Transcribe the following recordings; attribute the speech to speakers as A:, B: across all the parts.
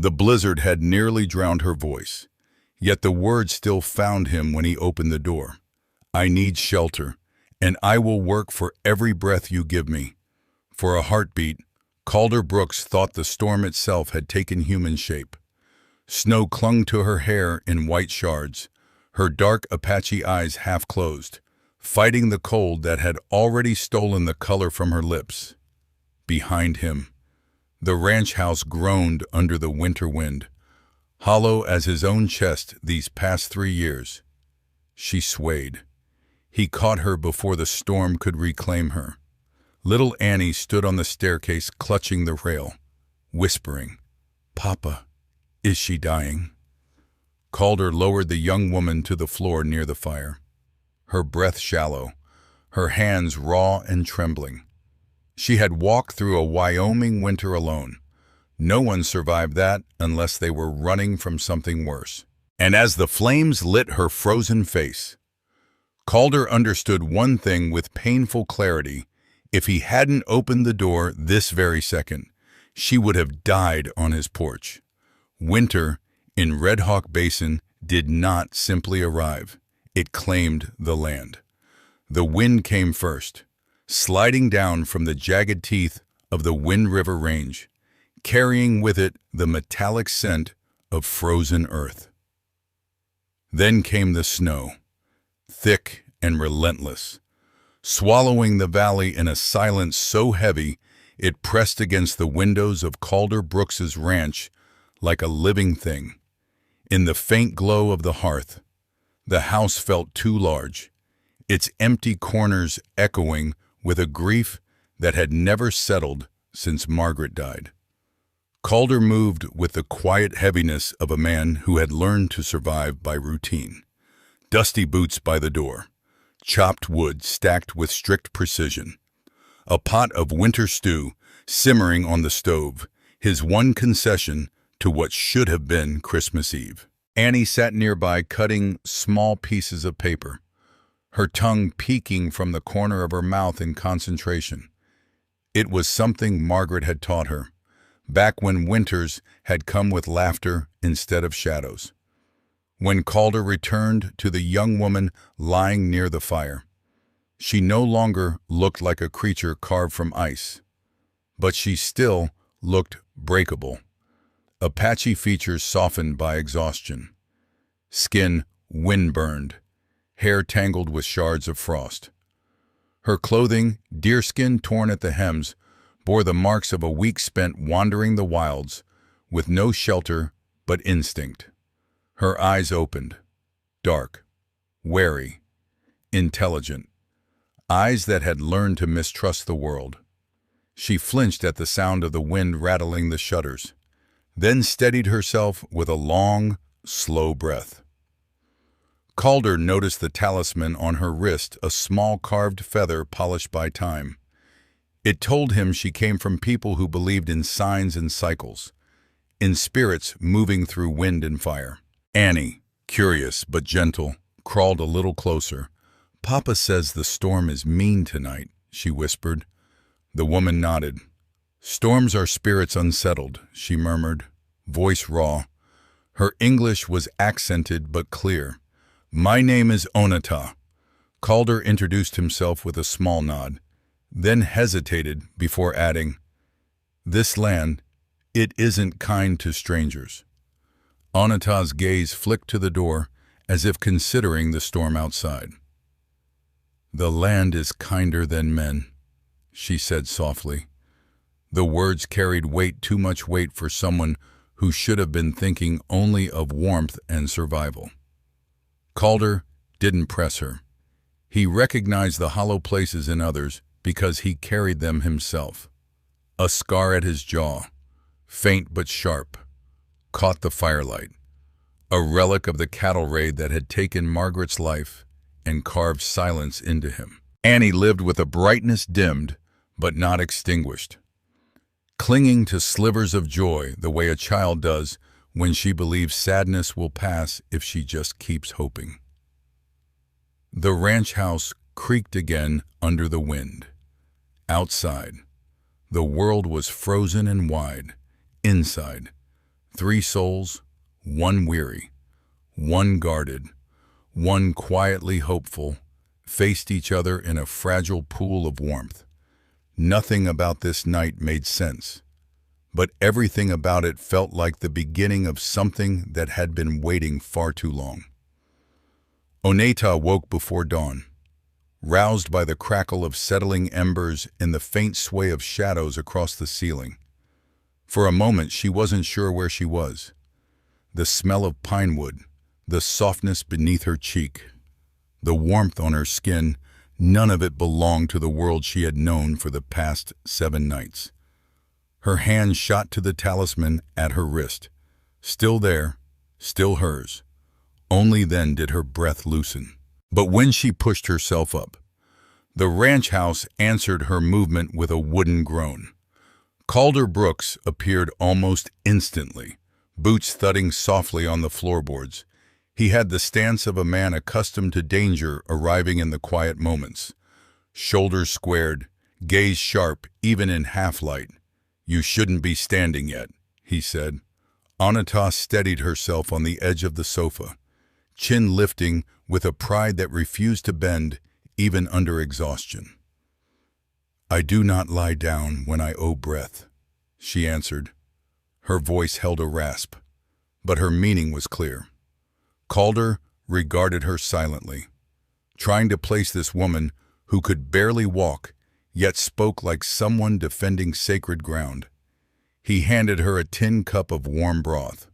A: The blizzard had nearly drowned her voice, yet the words still found him when he opened the door. "I need shelter, and I will work for every breath you give me." For a heartbeat, Calder Brooks thought the storm itself had taken human shape. Snow clung to her hair in white shards, her dark Apache eyes half closed, fighting the cold that had already stolen the color from her lips. Behind him, the ranch house groaned under the winter wind, hollow as his own chest these past 3 years. She swayed. He caught her before the storm could reclaim her. Little Annie stood on the staircase clutching the rail, whispering, "Papa, is she dying?" Calder lowered the young woman to the floor near the fire, her breath shallow, her hands raw and trembling. She had walked through a Wyoming winter alone. No one survived that unless they were running from something worse. And as the flames lit her frozen face, Calder understood one thing with painful clarity. If he hadn't opened the door this very second, she would have died on his porch. Winter in Red Hawk Basin did not simply arrive. It claimed the land. The wind came first, sliding down from the jagged teeth of the Wind River Range, carrying with it the metallic scent of frozen earth. Then came the snow, thick and relentless, swallowing the valley in a silence so heavy it pressed against the windows of Calder Brooks's ranch like a living thing. In the faint glow of the hearth, the house felt too large, its empty corners echoing with a grief that had never settled since Margaret died. Calder moved with the quiet heaviness of a man who had learned to survive by routine. Dusty boots by the door, chopped wood stacked with strict precision, a pot of winter stew simmering on the stove, his one concession to what should have been Christmas Eve. Annie sat nearby cutting small pieces of paper, her tongue peeking from the corner of her mouth in concentration. It was something Margaret had taught her, back when winters had come with laughter instead of shadows. When Calder returned to the young woman lying near the fire, she no longer looked like a creature carved from ice, but she still looked breakable. Apache features softened by exhaustion, skin wind-burned, hair tangled with shards of frost. Her clothing, deerskin torn at the hems, bore the marks of a week spent wandering the wilds, with no shelter but instinct. Her eyes opened, dark, wary, intelligent, eyes that had learned to mistrust the world. She flinched at the sound of the wind rattling the shutters, then steadied herself with a long, slow breath. Calder noticed the talisman on her wrist, a small carved feather polished by time. It told him she came from people who believed in signs and cycles, in spirits moving through wind and fire. Annie, curious but gentle, crawled a little closer. "Papa says the storm is mean tonight," she whispered. The woman nodded. "Storms are spirits unsettled," she murmured, voice raw. Her English was accented but clear. "My name is Onata." Calder introduced himself with a small nod, then hesitated before adding, "This land, it isn't kind to strangers." Onata's gaze flicked to the door as if considering the storm outside. "The land is kinder than men," she said softly. The words carried weight, too much weight for someone who should have been thinking only of warmth and survival. Calder didn't press her. He recognized the hollow places in others because he carried them himself. A scar at his jaw, faint but sharp, caught the firelight, a relic of the cattle raid that had taken Margaret's life and carved silence into him. Annie lived with a brightness dimmed but not extinguished, clinging to slivers of joy the way a child does when she believes sadness will pass if she just keeps hoping. The ranch house creaked again under the wind. Outside, the world was frozen and wide. Inside, Three souls, one weary, one guarded, one quietly hopeful, faced each other in a fragile pool of warmth. Nothing about this night made sense, but everything about it felt like the beginning of something that had been waiting far too long. Oneta woke before dawn, roused by the crackle of settling embers and the faint sway of shadows across the ceiling. For a moment she wasn't sure where she was. The smell of pine wood, the softness beneath her cheek, the warmth on her skin, none of it belonged to the world she had known for the past 7 nights. Her hand shot to the talisman at her wrist. Still there, still hers. Only then did her breath loosen. But when she pushed herself up, the ranch house answered her movement with a wooden groan. Calder Brooks appeared almost instantly, boots thudding softly on the floorboards. He had the stance of a man accustomed to danger arriving in the quiet moments. Shoulders squared, gaze sharp even in half-light. "You shouldn't be standing yet," he said. Oneta steadied herself on the edge of the sofa, chin lifting with a pride that refused to bend even under exhaustion. "I do not lie down when I owe breath," she answered. Her voice held a rasp, but her meaning was clear. Calder regarded her silently, trying to place this woman who could barely walk, yet spoke like someone defending sacred ground. He handed her a tin cup of warm broth.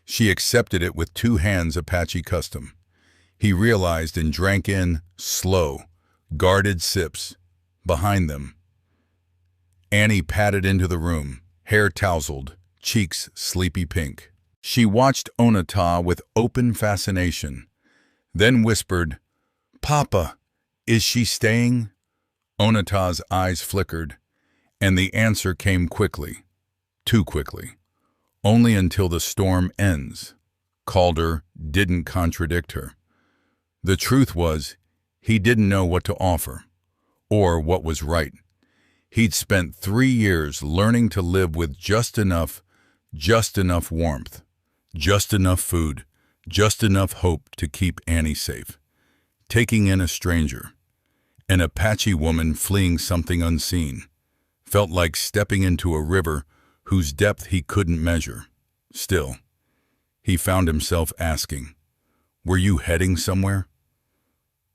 A: She accepted it with 2 hands, Apache custom. He realized and drank in slow, guarded sips. Behind them, Annie padded into the room, hair tousled, cheeks sleepy pink. She watched Oneta with open fascination, then whispered, "Papa, is she staying?" Oneta's eyes flickered, and the answer came quickly, too quickly. "Only until the storm ends." Calder didn't contradict her. The truth was, he didn't know what to offer, or what was right. He'd spent 3 years learning to live with just enough warmth, just enough food, just enough hope to keep Annie safe. Taking in a stranger, an Apache woman fleeing something unseen, felt like stepping into a river whose depth he couldn't measure. Still, he found himself asking, "Were you heading somewhere?"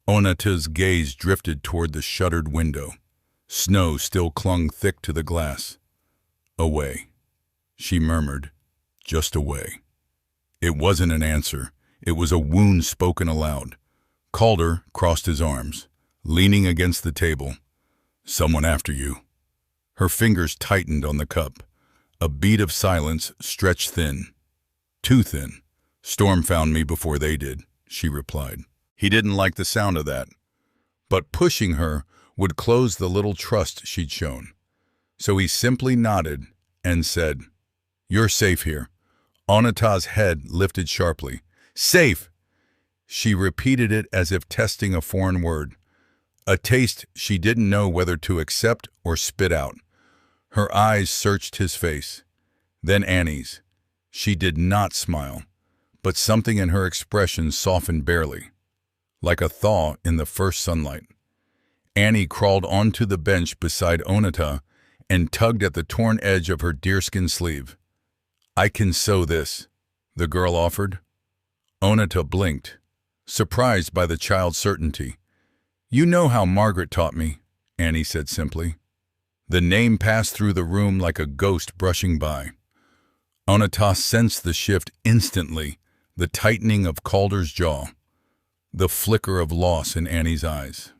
A: Oneta's gaze drifted toward the shuttered window. Snow still clung thick to the glass. "Away," she murmured, "just away." It wasn't an answer. It was a wound spoken aloud. Calder crossed his arms, leaning against the table. "Someone after you." Her fingers tightened on the cup. A bead of silence stretched thin. "Too thin. Storm found me before they did," she replied. He didn't like the sound of that, but pushing her would close the little trust she'd shown. So he simply nodded and said, "You're safe here." Oneta's head lifted sharply. "Safe!" She repeated it as if testing a foreign word, a taste she didn't know whether to accept or spit out. Her eyes searched his face, then Annie's. She did not smile, but something in her expression softened barely, like a thaw in the first sunlight. Annie crawled onto the bench beside Oneta and tugged at the torn edge of her deerskin sleeve. "I can sew this," the girl offered. Oneta blinked, surprised by the child's certainty. "You know how Margaret taught me," Annie said simply. The name passed through the room like a ghost brushing by. Oneta sensed the shift instantly, the tightening of Calder's jaw, the flicker of loss in Annie's eyes.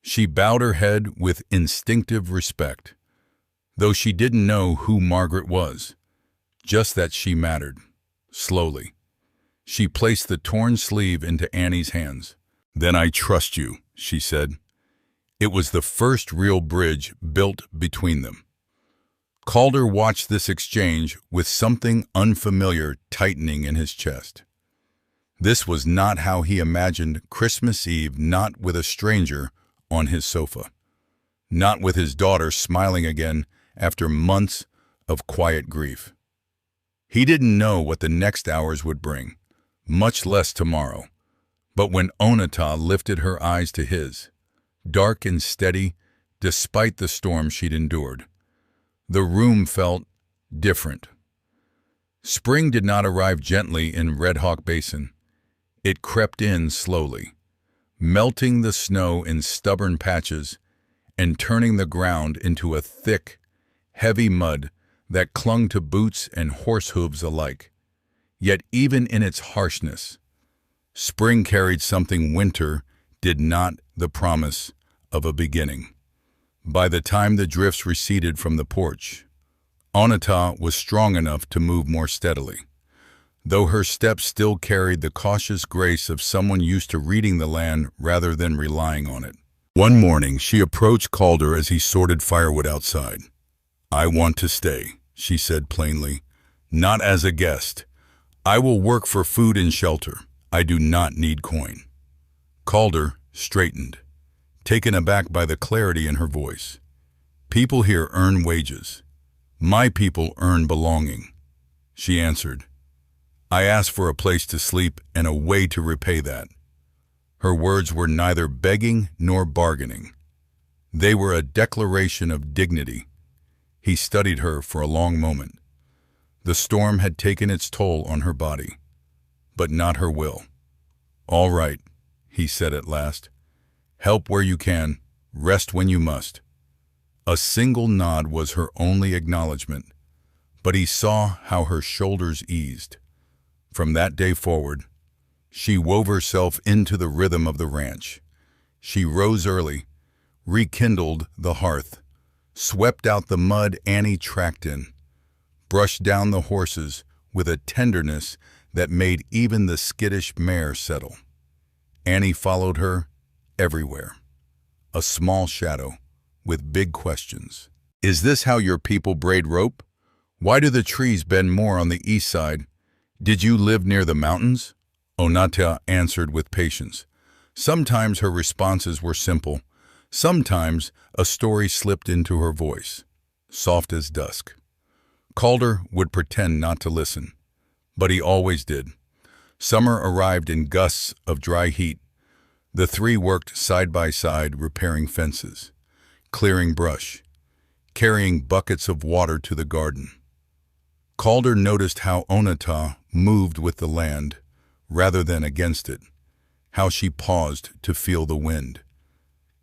A: She bowed her head with instinctive respect, though she didn't know who Margaret was, just that she mattered. Slowly, she placed the torn sleeve into Annie's hands. "Then I trust you," she said. It was the first real bridge built between them. Calder watched this exchange with something unfamiliar tightening in his chest. This was not how he imagined Christmas Eve, not with a stranger on his sofa, not with his daughter smiling again after months of quiet grief. He didn't know what the next hours would bring, much less tomorrow. But when Onata lifted her eyes to his, dark and steady, despite the storm she'd endured, the room felt different. Spring did not arrive gently in Red Hawk Basin. It crept in slowly, melting the snow in stubborn patches and turning the ground into a thick, heavy mud that clung to boots and horse hooves alike. Yet even in its harshness, spring carried something winter did not, the promise of a beginning. By the time the drifts receded from the porch, Onata was strong enough to move more steadily, though her steps still carried the cautious grace of someone used to reading the land rather than relying on it. One morning, she approached Calder as he sorted firewood outside. "I want to stay," she said plainly, "not as a guest. I will work for food and shelter. I do not need coin." Calder straightened, taken aback by the clarity in her voice. "People here earn wages. My people earn belonging," she answered. "I ask for a place to sleep and a way to repay that." Her words were neither begging nor bargaining. They were a declaration of dignity. He studied her for a long moment. The storm had taken its toll on her body, but not her will. "All right," he said at last. "Help where you can, rest when you must." A single nod was her only acknowledgement, but he saw how her shoulders eased. From that day forward, she wove herself into the rhythm of the ranch. She rose early, rekindled the hearth, swept out the mud Annie tracked in, brushed down the horses with a tenderness that made even the skittish mare settle. Annie followed her everywhere, a small shadow with big questions. "Is this how your people braid rope? Why do the trees bend more on the east side? Did you live near the mountains?" Onata answered with patience. Sometimes her responses were simple. Sometimes a story slipped into her voice, soft as dusk. Calder would pretend not to listen, but he always did. Summer arrived in gusts of dry heat. The three worked side by side repairing fences, clearing brush, carrying buckets of water to the garden. Calder noticed how Onata moved with the land rather than against it, how she paused to feel the wind,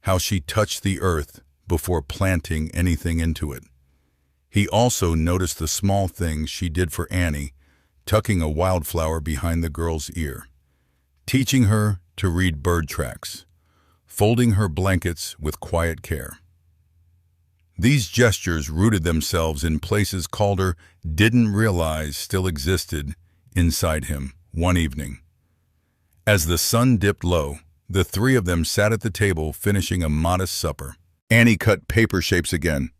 A: how she touched the earth before planting anything into it. He also noticed the small things she did for Annie, tucking a wildflower behind the girl's ear, teaching her to read bird tracks, folding her blankets with quiet care. These gestures rooted themselves in places Calder didn't realize still existed inside him. One evening, as the sun dipped low, the three of them sat at the table finishing a modest supper. Annie cut paper shapes again.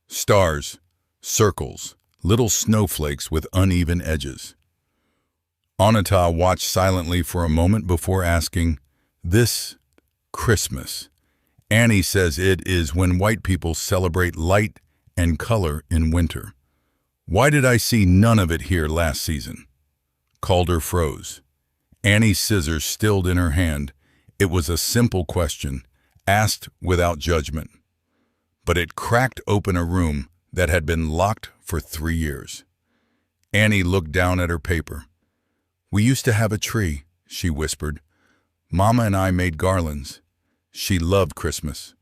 A: Stars, circles, little snowflakes with uneven edges. Onata watched silently for a moment before asking, "This Christmas, Annie says it is when white people celebrate light and color in winter. Why did I see none of it here last season?" Calder froze. Annie's scissors stilled in her hand. It was a simple question, asked without judgment. But it cracked open a room that had been locked for 3 years. Annie looked down at her paper. "We used to have a tree," she whispered. "Mama and I made garlands. She loved Christmas."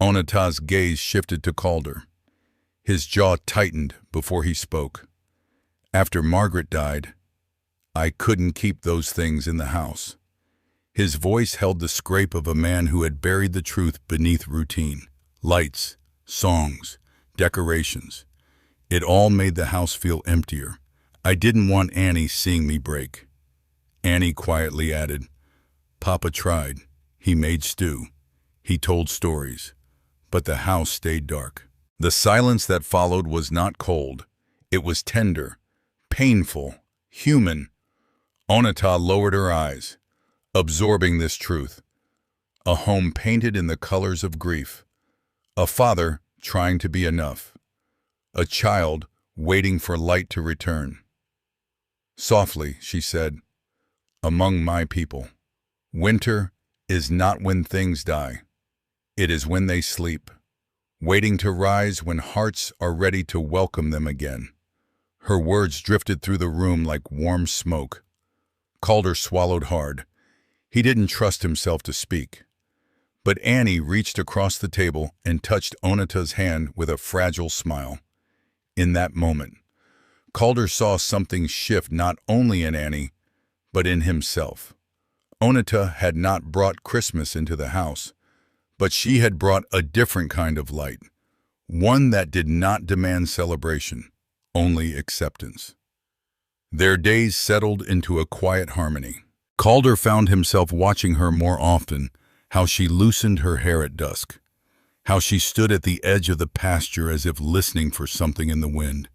A: Onata's gaze shifted to Calder. His jaw tightened before he spoke. "After Margaret died, I couldn't keep those things in the house." His voice held the scrape of a man who had buried the truth beneath routine. Lights, songs, decorations. It all made the house feel emptier. "I didn't want Annie seeing me break." Annie quietly added, "Papa tried. He made stew. He told stories. But the house stayed dark." The silence that followed was not cold. It was tender, painful, human. Onata lowered her eyes, absorbing this truth. A home painted in the colors of grief. A father trying to be enough. A child waiting for light to return. Softly, she said, "Among my people, winter is not when things die. It is when they sleep, waiting to rise when hearts are ready to welcome them again." Her words drifted through the room like warm smoke. Calder swallowed hard. He didn't trust himself to speak. But Annie reached across the table and touched Onata's hand with a fragile smile. In that moment, Calder saw something shift not only in Annie, but in himself. Onata had not brought Christmas into the house, but she had brought a different kind of light, one that did not demand celebration, only acceptance. Their days settled into a quiet harmony. Calder found himself watching her more often, how she loosened her hair at dusk, how she stood at the edge of the pasture as if listening for something in the wind,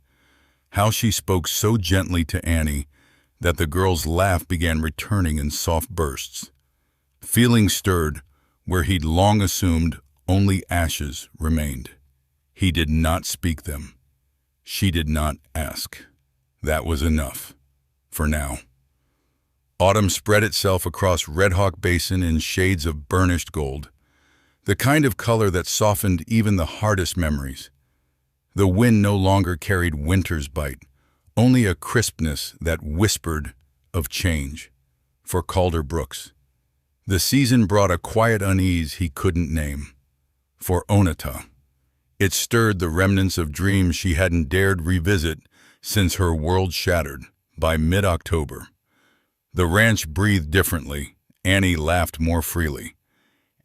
A: how she spoke so gently to Annie that the girl's laugh began returning in soft bursts. Feelings stirred where he'd long assumed only ashes remained. He did not speak them. She did not ask. That was enough, for now. Autumn spread itself across Red Hawk Basin in shades of burnished gold, the kind of color that softened even the hardest memories. The wind no longer carried winter's bite, only a crispness that whispered of change. For Calder Brooks, the season brought a quiet unease he couldn't name. For Onata, it stirred the remnants of dreams she hadn't dared revisit since her world shattered. By mid-October, the ranch breathed differently, Annie laughed more freely,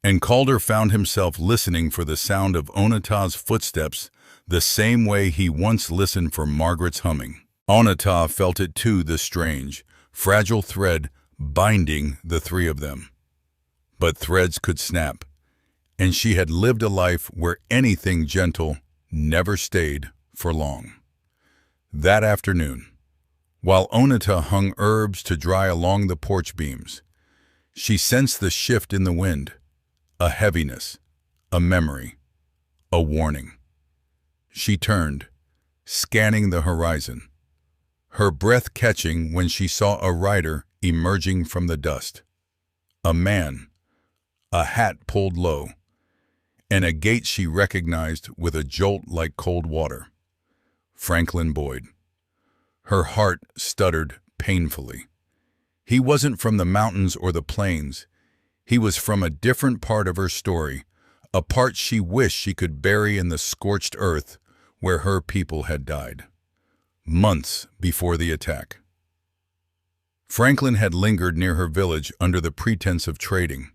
A: and Calder found himself listening for the sound of Onata's footsteps the same way he once listened for Margaret's humming. Onata felt it too, the strange, fragile thread binding the three of them. But threads could snap, and she had lived a life where anything gentle never stayed for long. That afternoon, while Onata hung herbs to dry along the porch beams, she sensed the shift in the wind, a heaviness, a memory, a warning. She turned, scanning the horizon, her breath catching when she saw a rider emerging from the dust. A man, a hat pulled low, and a gait she recognized with a jolt like cold water. Franklin Boyd. Her heart stuttered painfully. He wasn't from the mountains or the plains. He was from a different part of her story, a part she wished she could bury in the scorched earth where her people had died. Months before the attack. Franklin had lingered near her village under the pretense of trading.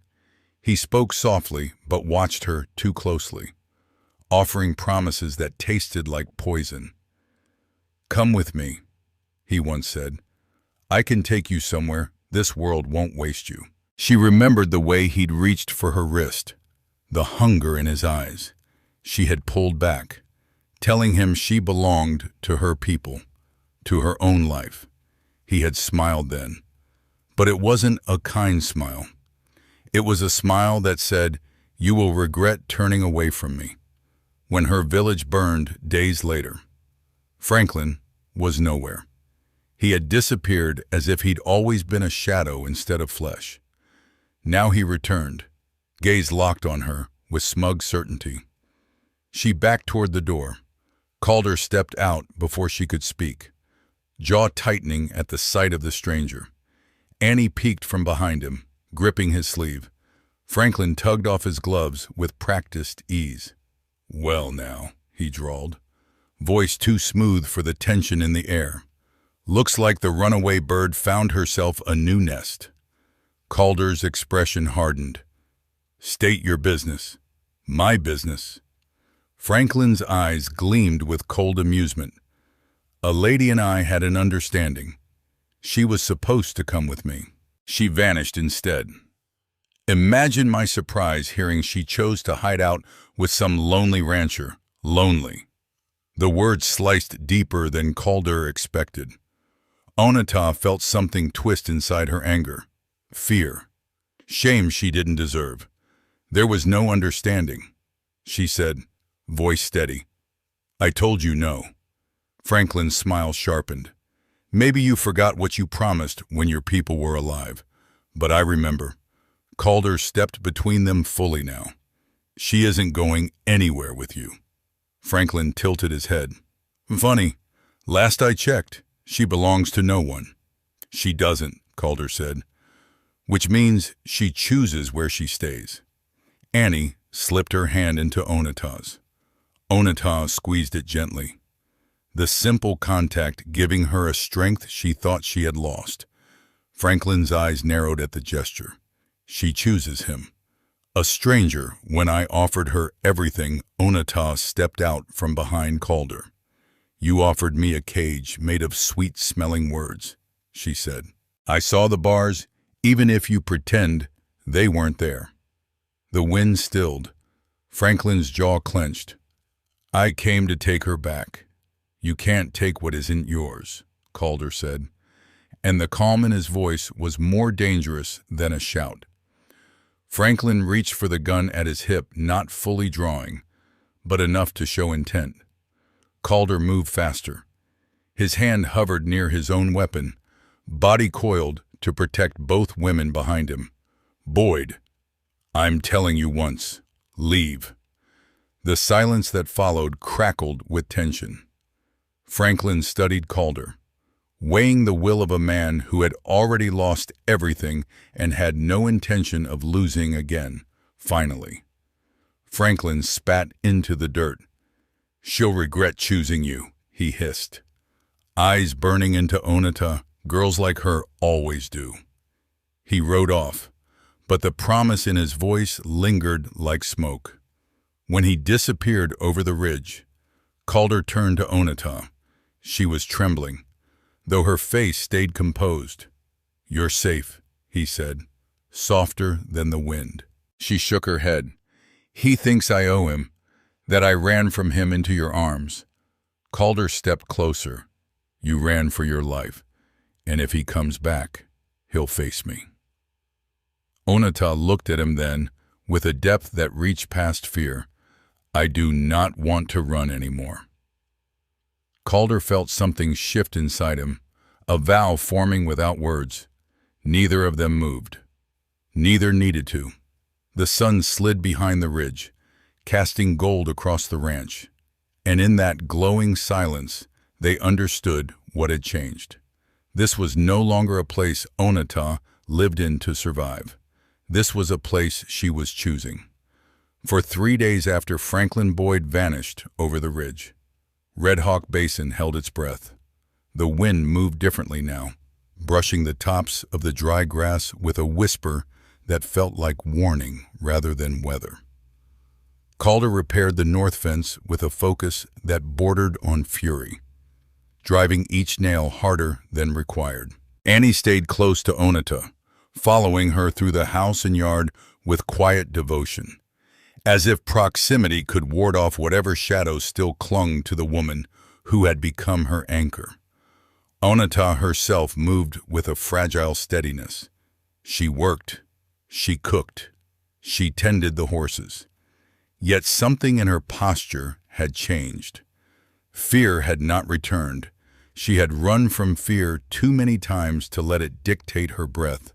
A: He spoke softly but watched her too closely, offering promises that tasted like poison. "Come with me," he once said. "I can take you somewhere. This world won't waste you." She remembered the way he'd reached for her wrist, the hunger in his eyes. She had pulled back, telling him she belonged to her people, to her own life. He had smiled then, but it wasn't a kind smile. It was a smile that said, "You will regret turning away from me." When her village burned days later, Franklin was nowhere. He had disappeared as if he'd always been a shadow instead of flesh. Now he returned, gaze locked on her with smug certainty. She backed toward the door. Calder stepped out before she could speak, jaw tightening at the sight of the stranger. Annie peeked from behind him, gripping his sleeve. Franklin tugged off his gloves with practiced ease. "Well now," he drawled, voice too smooth for the tension in the air. "Looks like the runaway bird found herself a new nest." Calder's expression hardened. "State your business." "My business." Franklin's eyes gleamed with cold amusement. "A lady and I had an understanding. She was supposed to come with me. She vanished instead." Imagine my surprise hearing she chose to hide out with some lonely rancher. Lonely. The words sliced deeper than Calder expected. Onata felt something twist inside her anger. Fear. Shame she didn't deserve. There was no understanding. She said, voice steady, "I told you no." Franklin's smile sharpened. Maybe you forgot what you promised when your people were alive, but I remember. Calder stepped between them fully now. She isn't going anywhere with you. Franklin tilted his head. Funny, last I checked, she belongs to no one. She doesn't, Calder said, which means she chooses where she stays. Annie slipped her hand into Onatah's. Onatah squeezed it gently, the simple contact giving her a strength she thought she had lost. Franklin's eyes narrowed at the gesture. She chooses him. A stranger, when I offered her everything, Onatah stepped out from behind Calder. You offered me a cage made of sweet-smelling words, she said. I saw the bars, even if you pretend they weren't there. The wind stilled. Franklin's jaw clenched. I came to take her back. You can't take what isn't yours, Calder said, and the calm in his voice was more dangerous than a shout. Franklin reached for the gun at his hip, not fully drawing, but enough to show intent. Calder moved faster. His hand hovered near his own weapon, body coiled to protect both women behind him. Boyd, I'm telling you once, leave. The silence that followed crackled with tension. Franklin studied Calder, weighing the will of a man who had already lost everything and had no intention of losing again, finally. Franklin spat into the dirt. She'll regret choosing you, he hissed. Eyes burning into Onatah, girls like her always do. He rode off, but the promise in his voice lingered like smoke. When he disappeared over the ridge, Calder turned to Onatah. She was trembling, though her face stayed composed. You're safe, he said, softer than the wind. She shook her head. He thinks I owe him, that I ran from him into your arms. Calder stepped closer. You ran for your life, and if he comes back, he'll face me. Onatah looked at him then, with a depth that reached past fear. I do not want to run anymore. Calder felt something shift inside him, a vow forming without words. Neither of them moved. Neither needed to. The sun slid behind the ridge, casting gold across the ranch, and in that glowing silence, they understood what had changed. This was no longer a place Onatah lived in to survive. This was a place she was choosing. For 3 days after Franklin Boyd vanished over the ridge, Red Hawk Basin held its breath. The wind moved differently now, brushing the tops of the dry grass with a whisper that felt like warning rather than weather. Calder repaired the north fence with a focus that bordered on fury, driving each nail harder than required. Annie stayed close to Onatah, following her through the house and yard with quiet devotion, as if proximity could ward off whatever shadows still clung to the woman who had become her anchor. Onatah herself moved with a fragile steadiness. She worked, she cooked, she tended the horses. Yet something in her posture had changed. Fear had not returned. She had run from fear too many times to let it dictate her breath.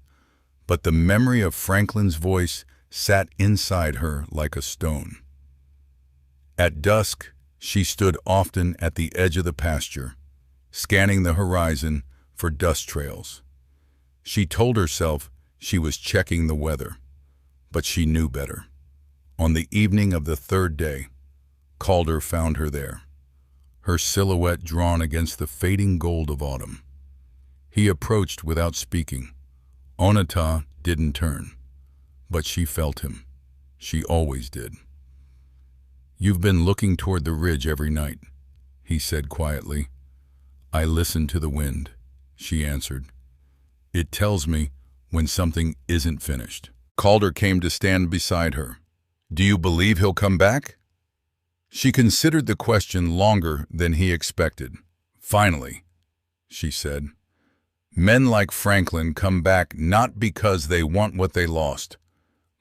A: But the memory of Franklin's voice sat inside her like a stone. At dusk, she stood often at the edge of the pasture, scanning the horizon for dust trails. She told herself she was checking the weather, but she knew better. On the evening of the third day, Calder found her there, her silhouette drawn against the fading gold of autumn. He approached without speaking. Onatah didn't turn, but she felt him. She always did. You've been looking toward the ridge every night, he said quietly. I listen to the wind, she answered. It tells me when something isn't finished. Calder came to stand beside her. Do you believe he'll come back? She considered the question longer than he expected. Finally, she said, men like Franklin come back not because they want what they lost,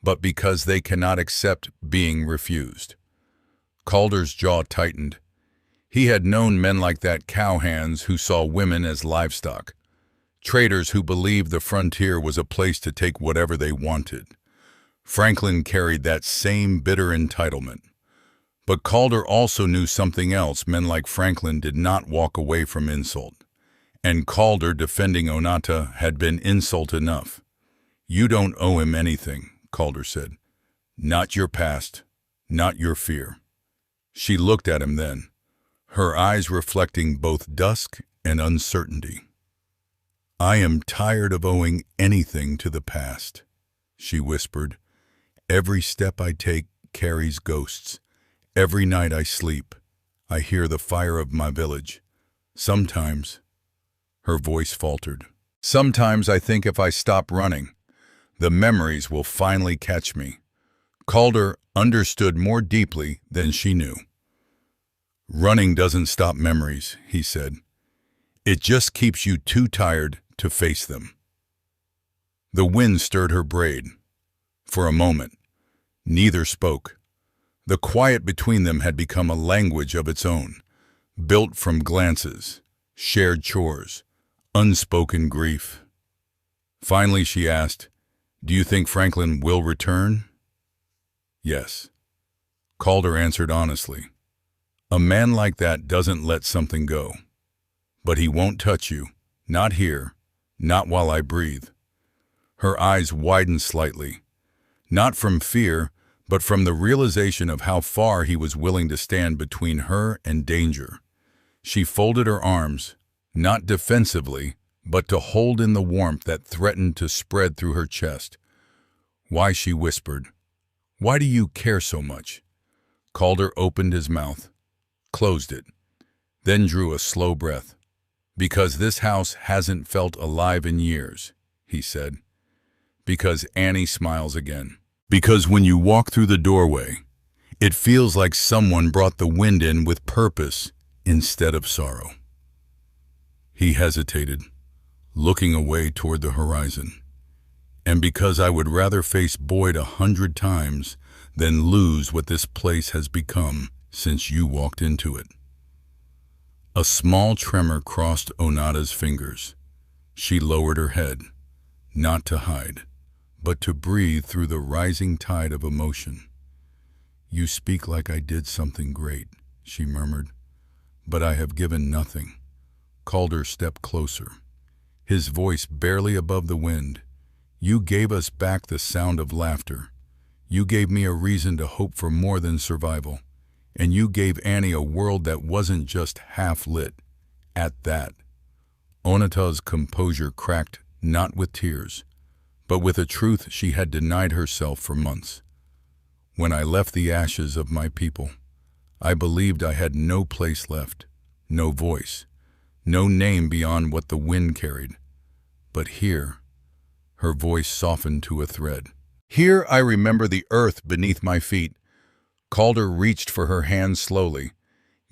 A: but because they cannot accept being refused. Calder's jaw tightened. He had known men like that, cowhands who saw women as livestock, traders who believed the frontier was a place to take whatever they wanted. Franklin carried that same bitter entitlement. But Calder also knew something else. Men like Franklin did not walk away from insult. And Calder, defending Onata, had been insult enough. "You don't owe him anything," Calder said. "Not your past, not your fear." She looked at him then, her eyes reflecting both dusk and uncertainty. "I am tired of owing anything to the past," she whispered. "Every step I take carries ghosts. Every night I sleep, I hear the fire of my village. Sometimes," her voice faltered, "sometimes I think if I stop running, the memories will finally catch me." Calder understood more deeply than she knew. "Running doesn't stop memories," he said. "It just keeps you too tired to face them." The wind stirred her braid. For a moment, neither spoke. The quiet between them had become a language of its own, built from glances, shared chores, unspoken grief. Finally she asked, "Do you think Franklin will return?" "Yes," Calder answered honestly. "A man like that doesn't let something go. But he won't touch you, not here, not while I breathe." Her eyes widened slightly, not from fear, but from the realization of how far he was willing to stand between her and danger. She folded her arms, not defensively, but to hold in the warmth that threatened to spread through her chest. "Why," she whispered, "why do you care so much?" Calder opened his mouth, closed it, then drew a slow breath. "Because this house hasn't felt alive in years," he said. "Because Annie smiles again. Because when you walk through the doorway, it feels like someone brought the wind in with purpose instead of sorrow." He hesitated, looking away toward the horizon. "And because I would rather face Boyd 100 times than lose what this place has become since you walked into it." A small tremor crossed Onata's fingers. She lowered her head, not to hide, but to breathe through the rising tide of emotion. "You speak like I did something great," she murmured, "but I have given nothing." Calder stepped closer, his voice barely above the wind. "You gave us back the sound of laughter. You gave me a reason to hope for more than survival. And you gave Annie a world that wasn't just half-lit. At that." Onata's composure cracked, not with tears, but with a truth she had denied herself for months. "When I left the ashes of my people, I believed I had no place left, no voice, no name beyond what the wind carried. But here," her voice softened to a thread, "here I remember the earth beneath my feet." Calder reached for her hand slowly,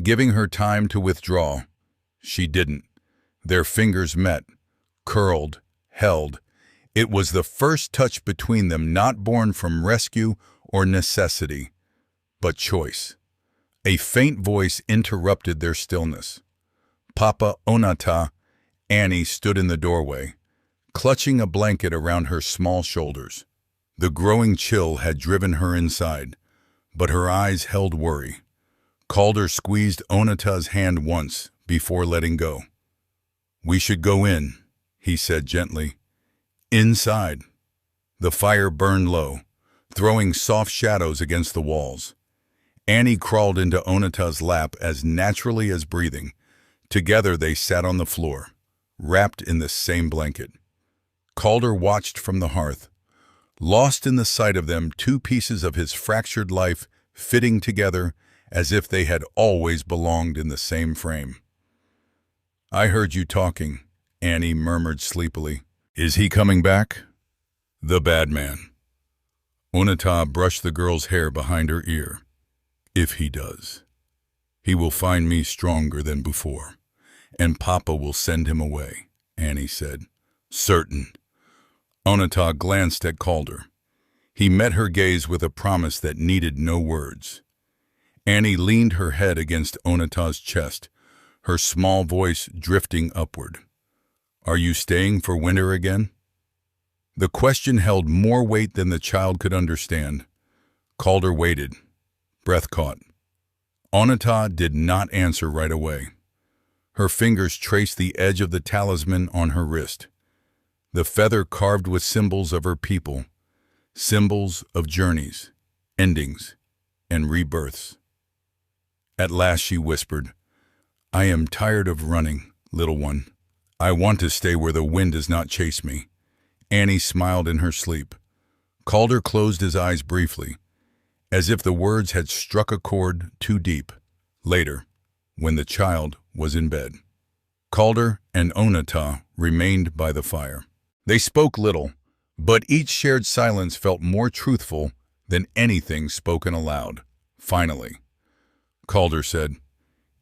A: giving her time to withdraw. She didn't. Their fingers met, curled, held. It was the first touch between them not born from rescue or necessity, but choice. A faint voice interrupted their stillness. "Papa Onata," Annie stood in the doorway, clutching a blanket around her small shoulders. The growing chill had driven her inside, but her eyes held worry. Calder squeezed Onata's hand once before letting go. "We should go in," he said gently. "Inside." The fire burned low, throwing soft shadows against the walls. Annie crawled into Onata's lap as naturally as breathing. Together they sat on the floor, wrapped in the same blanket. Calder watched from the hearth, lost in the sight of them, two pieces of his fractured life fitting together as if they had always belonged in the same frame. "I heard you talking," Annie murmured sleepily. "Is he coming back?" "The bad man." Onata brushed the girl's hair behind her ear. "If he does, he will find me stronger than before, and Papa will send him away," Annie said. "Certain." Onata glanced at Calder. He met her gaze with a promise that needed no words. Annie leaned her head against Onata's chest, her small voice drifting upward. "Are you staying for winter again?" The question held more weight than the child could understand. Calder waited, breath caught. Onata did not answer right away. Her fingers traced the edge of the talisman on her wrist, the feather carved with symbols of her people, symbols of journeys, endings, and rebirths. At last she whispered, "I am tired of running, little one. I want to stay where the wind does not chase me." Annie smiled in her sleep. Calder closed his eyes briefly, as if the words had struck a chord too deep. Later, when the child was in bed, Calder and Onata remained by the fire. They spoke little, but each shared silence felt more truthful than anything spoken aloud. Finally, Calder said,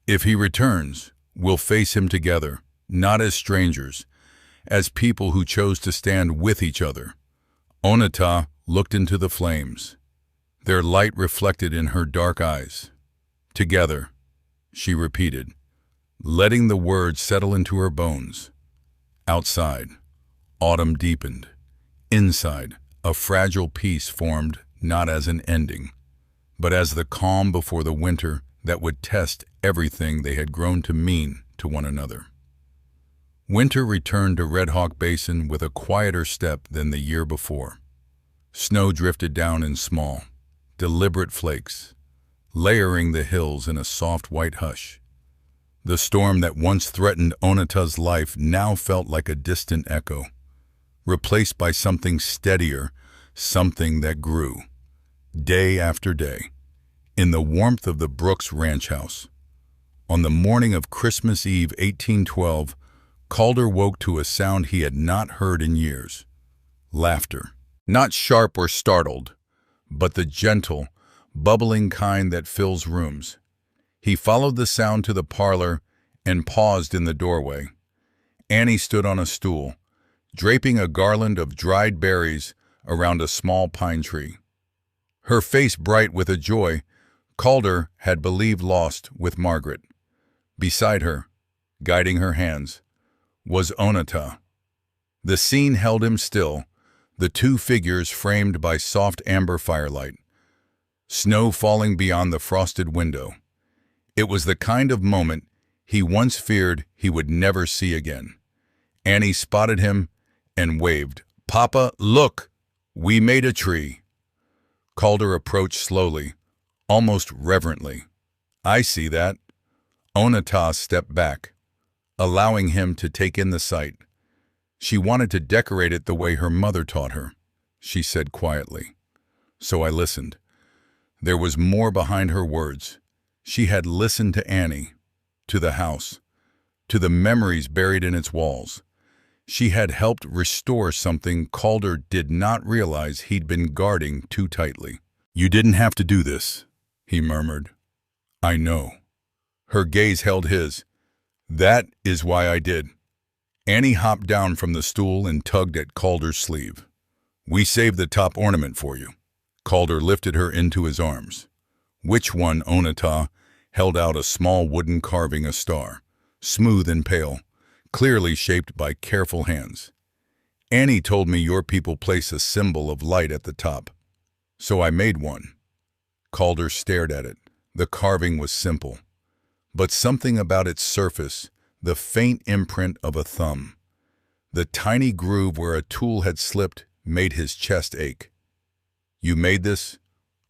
A: "If he returns, we'll face him together, not as strangers, as people who chose to stand with each other." Onata looked into the flames, their light reflected in her dark eyes. "Together," she repeated, letting the words settle into her bones. Outside, autumn deepened. Inside, a fragile peace formed not as an ending, but as the calm before the winter that would test everything they had grown to mean to one another. Winter returned to Red Hawk Basin with a quieter step than the year before. Snow drifted down in small, deliberate flakes, layering the hills in a soft white hush. The storm that once threatened Onata's life now felt like a distant echo, replaced by something steadier, something that grew, day after day, in the warmth of the Brooks ranch house. On the morning of Christmas Eve 1812, Calder woke to a sound he had not heard in years. Laughter. Not sharp or startled, but the gentle, bubbling kind that fills rooms. He followed the sound to the parlor and paused in the doorway. Annie stood on a stool, draping a garland of dried berries around a small pine tree. Her face bright with a joy Calder had believed lost with Margaret. Beside her, guiding her hands, was Onata. The scene held him still, the two figures framed by soft amber firelight, snow falling beyond the frosted window. It was the kind of moment he once feared he would never see again. Annie spotted him and waved. "Papa, look! We made a tree." Calder approached slowly, almost reverently. "I see that." Onata stepped back, allowing him to take in the sight. She wanted to decorate it the way her mother taught her, she said quietly. So I listened. There was more behind her words. She had listened to Annie, to the house, to the memories buried in its walls. She had helped restore something Calder did not realize he'd been guarding too tightly. "You didn't have to do this," he murmured. "I know." Her gaze held his. "That is why I did." Annie hopped down from the stool and tugged at Calder's sleeve. "We saved the top ornament for you." Calder lifted her into his arms. "Which one?" Onata held out a small wooden carving, a star, smooth and pale, clearly shaped by careful hands. "Annie told me your people place a symbol of light at the top, so I made one." Calder stared at it. The carving was simple, but something about its surface, the faint imprint of a thumb, the tiny groove where a tool had slipped, made his chest ache. "You made this?"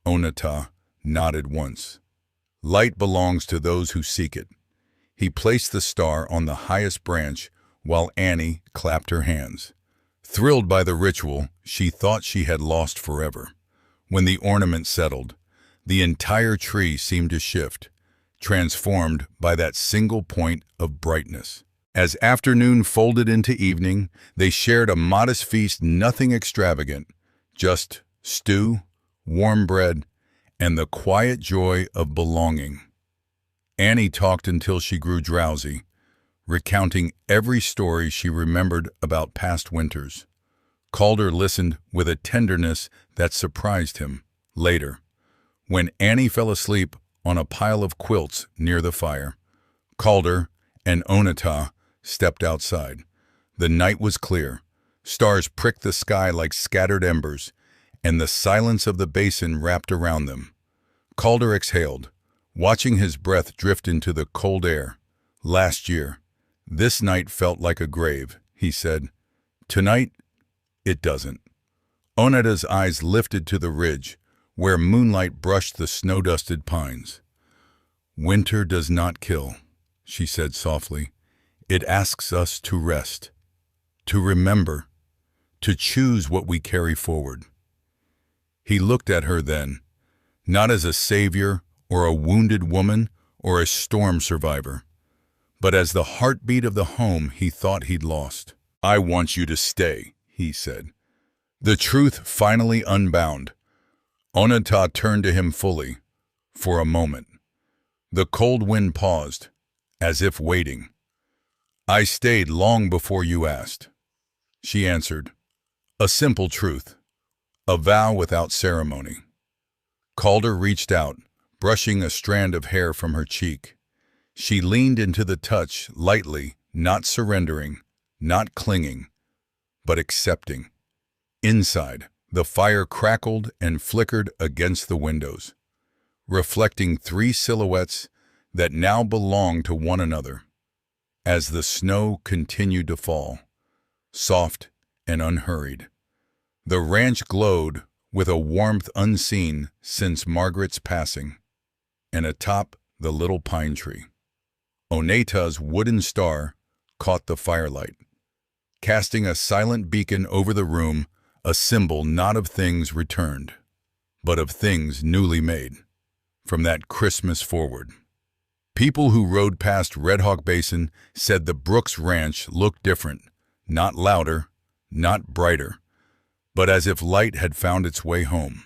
A: Onata nodded once. "Light belongs to those who seek it." He placed the star on the highest branch while Annie clapped her hands. Thrilled by the ritual she thought she had lost forever. When the ornament settled, the entire tree seemed to shift, transformed by that single point of brightness. As afternoon folded into evening, they shared a modest feast, nothing extravagant, just stew, warm bread, and the quiet joy of belonging. Annie talked until she grew drowsy, recounting every story she remembered about past winters. Calder listened with a tenderness that surprised him. Later, when Annie fell asleep, on a pile of quilts near the fire. Calder and Onata stepped outside. The night was clear. Stars pricked the sky like scattered embers, and the silence of the basin wrapped around them. Calder exhaled, watching his breath drift into the cold air. Last year, this night felt like a grave, he said. Tonight, it doesn't. Onata's eyes lifted to the ridge, where moonlight brushed the snow-dusted pines. Winter does not kill, she said softly. It asks us to rest, to remember, to choose what we carry forward. He looked at her then, not as a savior or a wounded woman or a storm survivor, but as the heartbeat of the home he thought he'd lost. I want you to stay, he said. The truth finally unbound. Onata turned to him fully, for a moment. The cold wind paused, as if waiting. I stayed long before you asked. She answered, a simple truth, a vow without ceremony. Calder reached out, brushing a strand of hair from her cheek. She leaned into the touch lightly, not surrendering, not clinging, but accepting. Inside, the fire crackled and flickered against the windows, reflecting three silhouettes that now belonged to one another. As the snow continued to fall, soft and unhurried, the ranch glowed with a warmth unseen since Margaret's passing, and atop the little pine tree, Onata's wooden star caught the firelight, casting a silent beacon over the room, a symbol not of things returned, but of things newly made, from that Christmas forward. People who rode past Red Hawk Basin said the Brooks Ranch looked different, not louder, not brighter, but as if light had found its way home.